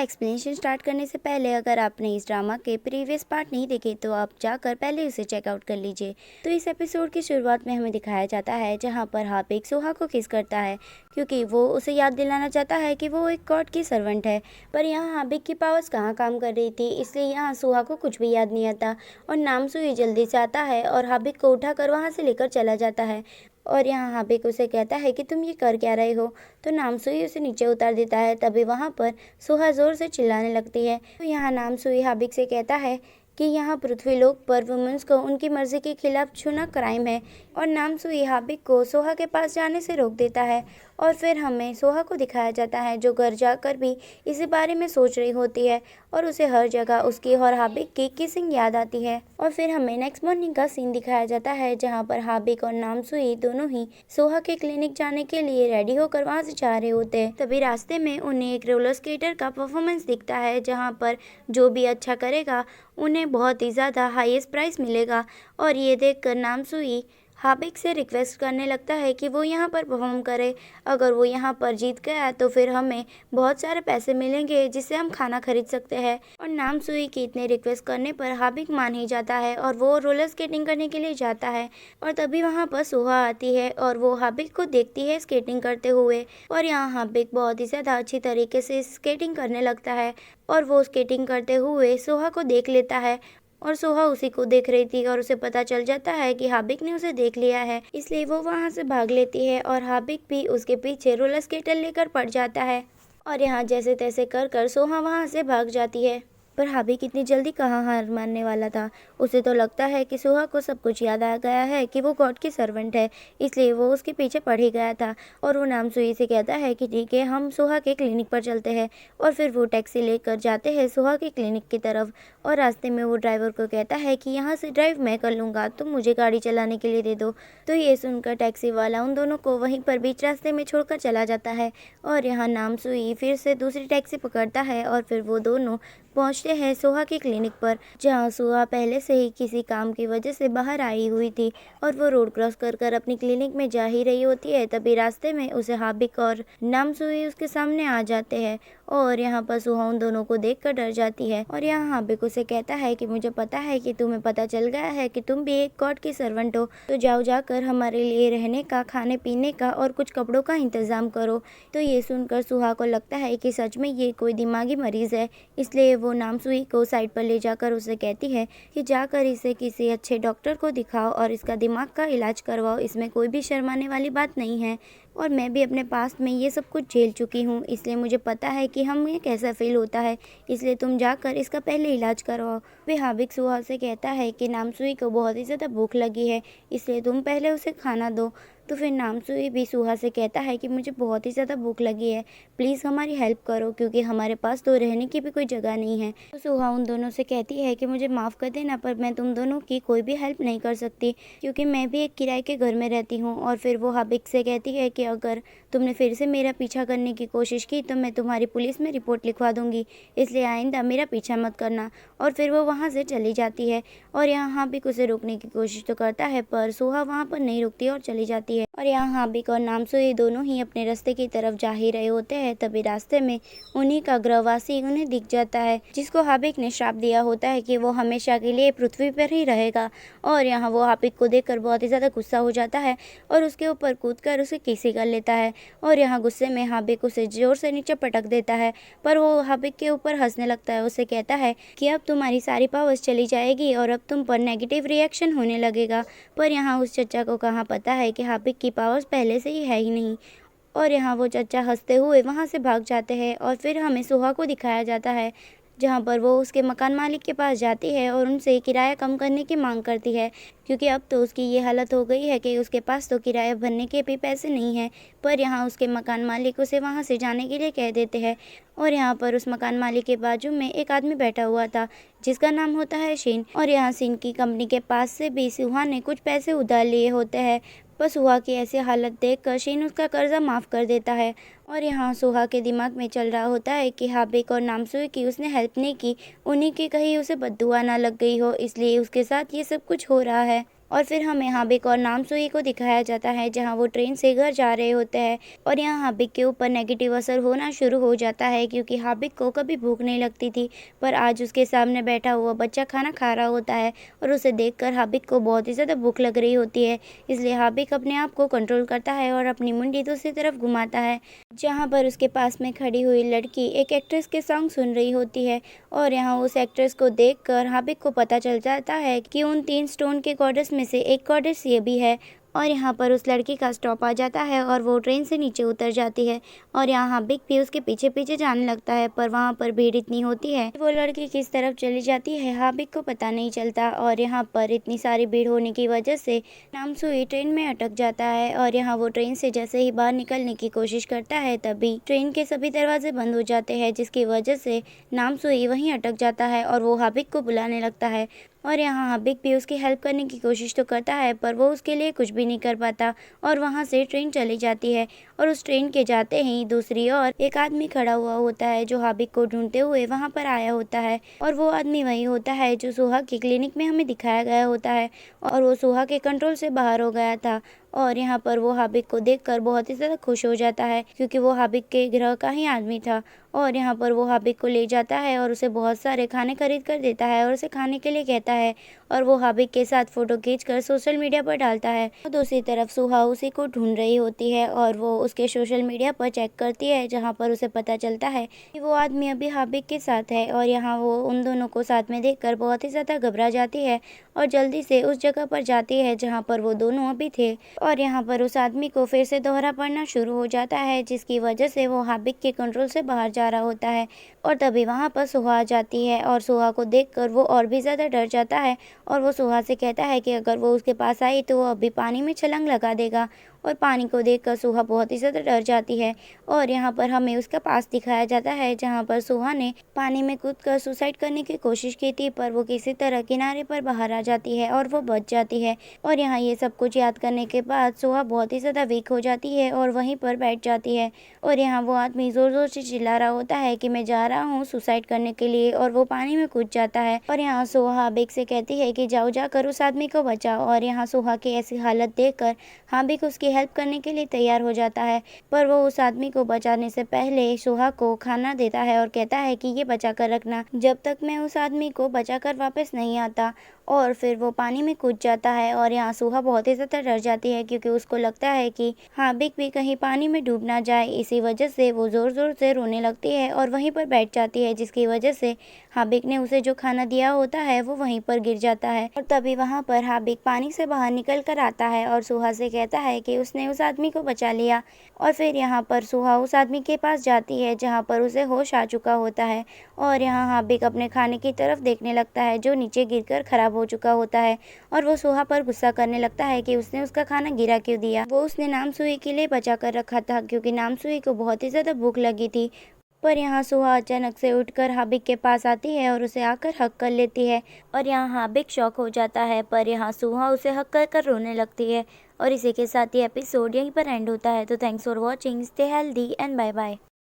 Explanation start करने से पहले अगर आपने इस ड्रामा के प्रीवियस पार्ट नहीं देखे तो आप जाकर पहले उसे चेकआउट कर लीजिए। तो इस एपिसोड की शुरुआत में हमें दिखाया जाता है जहां पर हाबिक सुहा को किस करता है, क्योंकि वो उसे याद दिलाना चाहता है कि वो एक गॉड की सर्वेंट है। पर यहाँ हाबिक की पावर्स कहाँ काम कर रही थी, इसलिए यहाँ सुहा को कुछ भी याद नहीं आता और नामसुई जल्दी से आता है और हाबिक को उठाकर वहाँ से लेकर चला जाता है। और यहाँ हाबिक उसे कहता है कि तुम ये कर क्या रहे हो, तो नामसुई उसे नीचे उतार देता है। तभी वहाँ पर सुहा जोर से चिल्लाने लगती है। तो यहाँ नामसुई हाबिक से कहता है कि यहाँ पृथ्वीलोक पर वुमेन्स को उनकी मर्जी के खिलाफ छूना क्राइम है, और नामसुई हाबिक को सोहा के पास जाने से रोक देता है। और फिर हमें सोहा को दिखाया जाता है जो घर जाकर भी इसी बारे में सोच रही होती है और उसे हर जगह उसकी और हाबिक की किसिंग याद आती है। और फिर हमें नेक्स्ट मॉर्निंग का सीन दिखाया जाता है जहाँ पर हाबिक और नामसुई दोनों ही सोहा के क्लिनिक जाने के लिए रेडी होकर वहाँ से जा रहे होते हैं। तभी रास्ते में उन्हें एक रोलर स्केटर का परफॉर्मेंस दिखता है जहाँ पर जो भी अच्छा करेगा उन्हें बहुत ही ज़्यादा हाईएस्ट प्राइस मिलेगा। और ये देखकर नामसुई हाबिक से रिक्वेस्ट करने लगता है कि वो यहाँ पर परफॉर्म करे। अगर वो यहाँ पर जीत गया तो फिर हमें बहुत सारे पैसे मिलेंगे जिससे हम खाना खरीद सकते हैं। और नामसुई के इतने रिक्वेस्ट करने पर हाबिक मान ही जाता है और वो रोलर स्केटिंग करने के लिए जाता है। और तभी वहाँ पर सोहा आती है और वो हाबिक को देखती है स्केटिंग करते हुए। और यहाँ हाबिक बहुत ही ज़्यादा अच्छी तरीके से स्केटिंग करने लगता है और वो स्केटिंग करते हुए सोहा को देख लेता है। और सोहा उसी को देख रही थी और उसे पता चल जाता है कि हाबिक ने उसे देख लिया है, इसलिए वो वहाँ से भाग लेती है और हाबिक भी उसके पीछे रोलर स्केटर लेकर पड़ जाता है। और यहाँ जैसे तैसे कर कर सोहा वहाँ से भाग जाती है। पर हाबिक इतनी जल्दी कहाँ हार मानने वाला था। उसे तो लगता है कि सोहा को सब कुछ याद आ गया है कि वो गॉड की सर्वेंट है, इसलिए वो उसके पीछे पड़ ही गया था। और वो नामसुई से कहता है कि ठीक है, हम सोहा के क्लिनिक पर चलते हैं। और फिर वो टैक्सी लेकर जाते हैं सोहा के क्लिनिक की तरफ। और रास्ते में वो ड्राइवर को कहता है कि यहाँ से ड्राइव मैं कर लूँगा, तुम मुझे गाड़ी चलाने के लिए दे दो। तो ये सुनकर टैक्सी वाला उन दोनों को वहीं पर बीच रास्ते में छोड़कर चला जाता है। और यहाँ नामसुई फिर से दूसरी टैक्सी पकड़ता है और फिर वो दोनों पहुंचते हैं सोहा की क्लिनिक पर, जहां सोहा पहले से ही किसी काम की वजह से बाहर आई हुई थी और वो रोड क्रॉस कर कर अपनी क्लिनिक में जा ही रही होती है। तभी रास्ते में उसे हाबिक और नामसुई उसके सामने आ जाते हैं और यहाँ पर सोहा उन दोनों को देखकर डर जाती है। और यहाँ हाबिक उसे कहता है कि मुझे पता है कि तुम्हें पता चल गया है कि तुम भी एक गॉड की सर्वेंट हो, तो जाओ जाकर हमारे लिए रहने का, खाने पीने का और कुछ कपड़ों का इंतजाम करो। तो ये सुनकर सोहा को लगता है कि सच में ये कोई दिमागी मरीज है, इसलिए वो नामसुई को साइड पर ले जाकर उसे कहती है कि जाकर इसे किसी अच्छे डॉक्टर को दिखाओ और इसका दिमाग का इलाज करवाओ, इसमें कोई भी शर्माने वाली बात नहीं है। और मैं भी अपने पास्ट में ये सब कुछ झेल चुकी हूँ, इसलिए मुझे पता है कि हमें कैसा फील होता है, इसलिए तुम जाकर इसका पहले इलाज करवाओ। वे हाबिक सुहा से कहता है कि नामसुई को बहुत ही ज़्यादा भूख लगी है, इसलिए तुम पहले उसे खाना दो। तो फिर नामसुई भी सुहा से कहता है कि मुझे बहुत ही ज़्यादा भूख लगी है, प्लीज़ हमारी हेल्प करो क्योंकि हमारे पास तो रहने की भी कोई जगह नहीं है। तो सुहा उन दोनों से कहती है कि मुझे माफ़ कर देना, पर मैं तुम दोनों की कोई भी हेल्प नहीं कर सकती क्योंकि मैं भी एक किराए के घर में रहती हूँ। और फिर वो हाबिक से कहती है कि अगर तुमने फिर से मेरा पीछा करने की कोशिश की तो मैं तुम्हारी पुलिस में रिपोर्ट लिखवा दूंगी, इसलिए आइंदा मेरा पीछा मत करना। और फिर वो वहाँ से चली जाती है। और यहाँ हाबिक उसे रोकने की कोशिश तो करता है पर सुहा वहाँ पर नहीं रुकती और चली जाती है। और यहाँ हाबिक और नामसुई दोनों ही अपने रास्ते की तरफ जा ही रहे होते हैं। तभी रास्ते में उन्हीं का ग्रहवासी उन्हें दिख जाता है, जिसको हाबिक ने श्राप दिया होता है कि वो हमेशा के लिए पृथ्वी पर ही रहेगा। और यहाँ वो हाबिक को देखकर बहुत ही ज़्यादा गुस्सा हो जाता है और उसके ऊपर कूदकर उसे किसी कर लेता है। और यहाँ गुस्से में हाबिक उसे जोर से नीचे पटक देता है, पर वो हाबिक के ऊपर हंसने लगता है। उसे कहता है कि अब तुम्हारी सारी पावर्स चली जाएगी और अब तुम पर नेगेटिव रिएक्शन होने लगेगा। पर यहाँ उस चच्चा को कहाँ पता है कि हाबिक की पावर्स पहले से ही है ही नहीं। और यहाँ वो चच्चा हंसते हुए वहाँ से भाग जाते हैं। और फिर हमें सुहा को दिखाया जाता है जहाँ पर वो उसके मकान मालिक के पास जाती है और उनसे किराया कम करने की मांग करती है, क्योंकि अब तो उसकी ये हालत हो गई है कि उसके पास तो किराया भरने के भी पैसे नहीं हैं। पर यहाँ उसके मकान मालिक उसे वहाँ से जाने के लिए कह देते हैं। और यहाँ पर उस मकान मालिक के बाजू में एक आदमी बैठा हुआ था जिसका नाम होता है शीन। और यहाँ शीन की कंपनी के पास से भी सुहा ने कुछ पैसे उधार लिए होते हैं, पर सुहा की ऐसी हालत देखकर शीन उसका कर्जा माफ़ कर देता है। और यहाँ सुहा के दिमाग में चल रहा होता है कि हाबिक और नामसुई की उसने हेल्प नहीं की, उन्हीं की कहीं उसे बद्दुआ ना लग गई हो, इसलिए उसके साथ ये सब कुछ हो रहा है। और फिर हमें हाबिक और नामसुई को दिखाया जाता है जहाँ वो ट्रेन से घर जा रहे होते हैं और यहाँ हाबिक के ऊपर नेगेटिव असर होना शुरू हो जाता है क्योंकि हाबिक को कभी भूख नहीं लगती थी, पर आज उसके सामने बैठा हुआ बच्चा खाना खा रहा होता है और उसे देखकर हाबिक को बहुत ही ज़्यादा भूख लग रही होती है। इसलिए हाबिक अपने आप को कंट्रोल करता है और अपनी मुंडी दूसरी तरफ घुमाता है जहाँ पर उसके पास में खड़ी हुई लड़की एक एक्ट्रेस के सॉन्ग सुन रही होती है और यहाँ उस एक्ट्रेस को देखकर हाबिक को पता चल जाता है कि उन 3 स्टोन के गॉडेस में से एक गॉडेस ये भी है। और यहाँ पर उस लड़की का स्टॉप आ जाता है और वो ट्रेन से नीचे उतर जाती है और यहाँ हाबिक भी उसके पीछे पीछे जाने लगता है, पर वहाँ पर भीड़ इतनी होती है वो लड़की किस तरफ चली जाती है हाबिक को पता नहीं चलता। और यहाँ पर इतनी सारी भीड़ होने की वजह से नामसुई ट्रेन में अटक जाता है और यहाँ वो ट्रेन से जैसे ही बाहर निकलने की कोशिश करता है तभी ट्रेन के सभी दरवाजे बंद हो जाते हैं, जिसकी वजह से नामसुई वहीं अटक जाता है और वो हाबिक को बुलाने लगता है। और यहाँ हाबिक भी उसकी हेल्प करने की कोशिश तो करता है पर वो उसके लिए कुछ भी नहीं कर पाता और वहाँ से ट्रेन चली जाती है। और उस ट्रेन के जाते ही दूसरी ओर एक आदमी खड़ा हुआ होता है जो हाबिक को ढूंढते हुए वहाँ पर आया होता है और वो आदमी वही होता है जो सुहा की क्लिनिक में हमें दिखाया गया होता है और वो सुहा के कंट्रोल से बाहर हो गया था। और यहाँ पर वो हाबिक को देखकर बहुत ही ज़्यादा खुश हो जाता है क्योंकि वो हाबिक के ग्रह का ही आदमी था। और यहाँ पर वो हाबिक को ले जाता है और उसे बहुत सारे खाने खरीद कर देता है और उसे खाने के लिए कहता है और वो हाबिक के साथ फ़ोटो खींचकर सोशल मीडिया पर डालता है। और दूसरी तरफ सुहा उसी को ढूंढ रही होती है और वो उसके सोशल मीडिया पर चेक करती है जहाँ पर उसे पता चलता है कि वो आदमी अभी हाबिक के साथ है। और यहाँ वो उन दोनों को साथ में देखकर बहुत ही ज़्यादा घबरा जाती है और जल्दी से उस जगह पर जाती है जहाँ पर वो दोनों अभी थे। और यहाँ पर उस आदमी को फिर से दोहरा पड़ना शुरू हो जाता है जिसकी वजह से वो हाबिक के कंट्रोल से बाहर जा रहा होता है। और तभी वहाँ पर सुहा आ जाती है और सुहा को देखकर वो और भी ज़्यादा डर जाता है और वो सुहा से कहता है कि अगर वो उसके पास आई तो वो अभी पानी में छलांग लगा देगा। और पानी को देखकर सुहा बहुत ही ज़्यादा डर जाती है और यहाँ पर हमें उसका पास दिखाया जाता है जहाँ पर सुहा ने पानी में कूदकर सुसाइड करने की कोशिश की थी, पर वो किसी तरह किनारे पर बाहर आ जाती है और वो बच जाती है। और यहाँ ये सब कुछ याद करने के बाद सुहा बहुत ही ज़्यादा वीक हो जाती है और वहीं पर बैठ जाती है। और यहाँ वो आदमी ज़ोर ज़ोर से चिल्ला रहा होता है कि मैं जा रहा हूँ सुसाइड करने के लिए और वो पानी में कूद जाता है। और यहाँ सुहा हाबिक से कहती है कि जाओ जाकर उस आदमी को बचाओ। और यहाँ सुहा की ऐसी हालत देखकर हाबिक उसकी हेल्प करने के लिए तैयार हो जाता है, पर वो उस आदमी को बचाने से पहले सुहा को खाना देता है और कहता है कि ये बचा कर रखना जब तक मैं उस आदमी को बचा कर वापस नहीं आता। और फिर वो पानी में कूद जाता है और यहाँ सुहा बहुत ही ज़्यादा डर जाती है क्योंकि उसको लगता है कि हाबिक भी कहीं पानी में डूब ना जाए। इसी वजह से वो ज़ोर ज़ोर से रोने लगती है और वहीं पर बैठ जाती है, जिसकी वजह से हाबिक ने उसे जो खाना दिया होता है वो वहीं पर गिर जाता है। और तभी वहाँ पर हाबिक पानी से बाहर निकल कर आता है और सुहा से कहता है कि उसने उस आदमी को बचा लिया। और फिर यहाँ पर सुहा उस आदमी के पास जाती है जहाँ पर उसे होश आ चुका होता है और यहाँ हाबिक अपने खाने की तरफ देखने लगता है जो नीचे गिरकर खराब हो चुका होता है और वो सुहा पर गुस्सा करने लगता है कि उसने उसका खाना गिरा क्यों दिया। वो उसने नामसुई के लिए बचा कर रखा था क्योंकि नामसुई को बहुत ही ज़्यादा भूख लगी थी। पर यहाँ सुहा अचानक से उठकर हाबिक के पास आती है और उसे आकर हक कर लेती है और यहाँ हाबिक शॉक हो जाता है, पर यहाँ सुहा उसे हक कर कर रोने लगती है। और इसी के साथ ही एपिसोड यहीं पर एंड होता है। तो thanks for watching, stay healthy and bye bye.